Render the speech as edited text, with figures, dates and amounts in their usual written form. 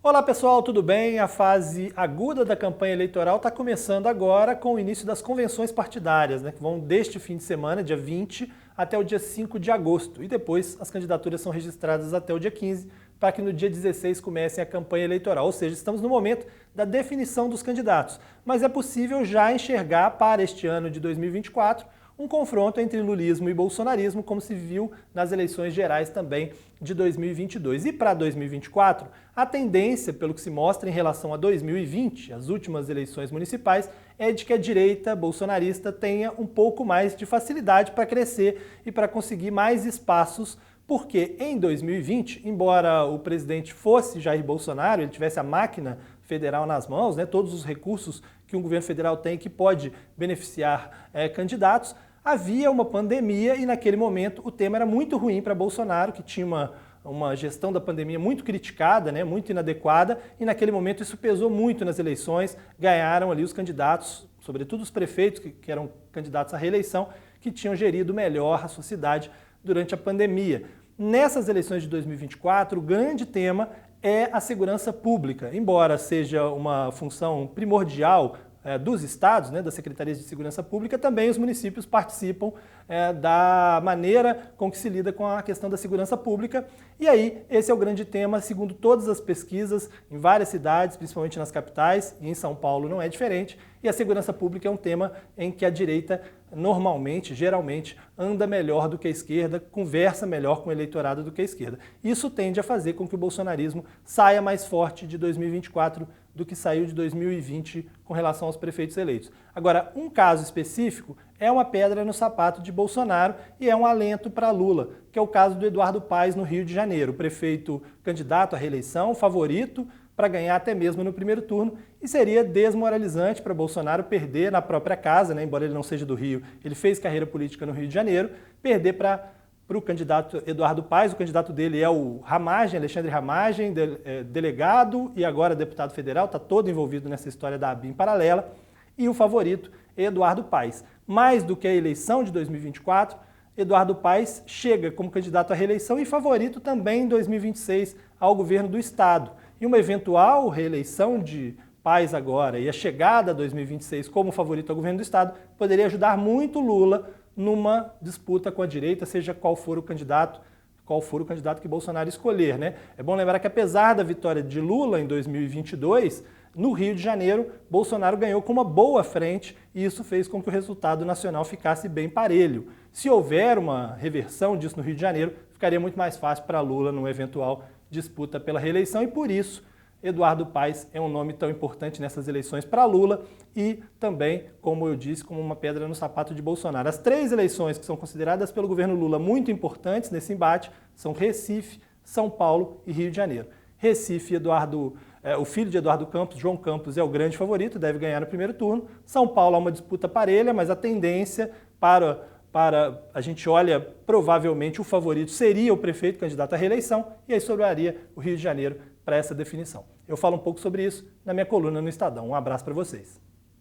Olá pessoal, tudo bem? A fase aguda da campanha eleitoral está começando agora com o início das convenções partidárias, que vão deste fim de semana, dia 20, até o dia 5 de agosto. E depois as candidaturas são registradas até o dia 15, para que no dia 16 comecem a campanha eleitoral. Ou seja, estamos no momento da definição dos candidatos. Mas é possível já enxergar para este ano de 2024 um confronto entre lulismo e bolsonarismo, como se viu nas eleições gerais também de 2022. E para 2024, a tendência, pelo que se mostra em relação a 2020, as últimas eleições municipais, é de que a direita bolsonarista tenha um pouco mais de facilidade para crescer e para conseguir mais espaços, porque em 2020, embora o presidente fosse Jair Bolsonaro, ele tivesse a máquina federal nas mãos, todos os recursos que um governo federal tem que pode beneficiar candidatos, havia uma pandemia e naquele momento o tema era muito ruim para Bolsonaro, que tinha uma gestão da pandemia muito criticada, muito inadequada, e naquele momento isso pesou muito nas eleições, ganharam ali os candidatos, sobretudo os prefeitos que eram candidatos à reeleição, que tinham gerido melhor a sua cidade durante a pandemia. Nessas eleições de 2024, o grande tema é a segurança pública, embora seja uma função primordial dos estados, das secretarias de segurança pública, também os municípios participam da maneira com que se lida com a questão da segurança pública. E aí, esse é o grande tema, segundo todas as pesquisas, em várias cidades, principalmente nas capitais, e em São Paulo não é diferente, e a segurança pública é um tema em que a direita normalmente, geralmente, anda melhor do que a esquerda, conversa melhor com o eleitorado do que a esquerda. Isso tende a fazer com que o bolsonarismo saia mais forte de 2024 do que saiu de 2020 com relação aos prefeitos eleitos. Agora, um caso específico é uma pedra no sapato de Bolsonaro e é um alento para Lula, que é o caso do Eduardo Paes no Rio de Janeiro, prefeito candidato à reeleição, favorito para ganhar até mesmo no primeiro turno, e seria desmoralizante para Bolsonaro perder na própria casa, embora ele não seja do Rio, ele fez carreira política no Rio de Janeiro, perder para o candidato Eduardo Paes. O candidato dele é o Ramagem, Alexandre Ramagem, delegado e agora deputado federal, está todo envolvido nessa história da ABIN paralela, e o favorito é Eduardo Paes. Mais do que a eleição de 2024, Eduardo Paes chega como candidato à reeleição e favorito também em 2026 ao governo do estado. E uma eventual reeleição de Paes agora e a chegada a 2026 como favorito ao governo do estado poderia ajudar muito Lula numa disputa com a direita, seja qual for o candidato que Bolsonaro escolher. É bom lembrar que apesar da vitória de Lula em 2022, no Rio de Janeiro, Bolsonaro ganhou com uma boa frente e isso fez com que o resultado nacional ficasse bem parelho. Se houver uma reversão disso no Rio de Janeiro, ficaria muito mais fácil para Lula numa eventual disputa pela reeleição e por isso Eduardo Paes é um nome tão importante nessas eleições para Lula e também, como eu disse, como uma pedra no sapato de Bolsonaro. As três eleições que são consideradas pelo governo Lula muito importantes nesse embate são Recife, São Paulo e Rio de Janeiro. Recife, o filho de Eduardo Campos, João Campos, é o grande favorito, deve ganhar no primeiro turno. São Paulo é uma disputa parelha, mas a tendência a gente olha, provavelmente o favorito seria o prefeito candidato à reeleição e aí sobraria o Rio de Janeiro para essa definição. Eu falo um pouco sobre isso na minha coluna no Estadão. Um abraço para vocês.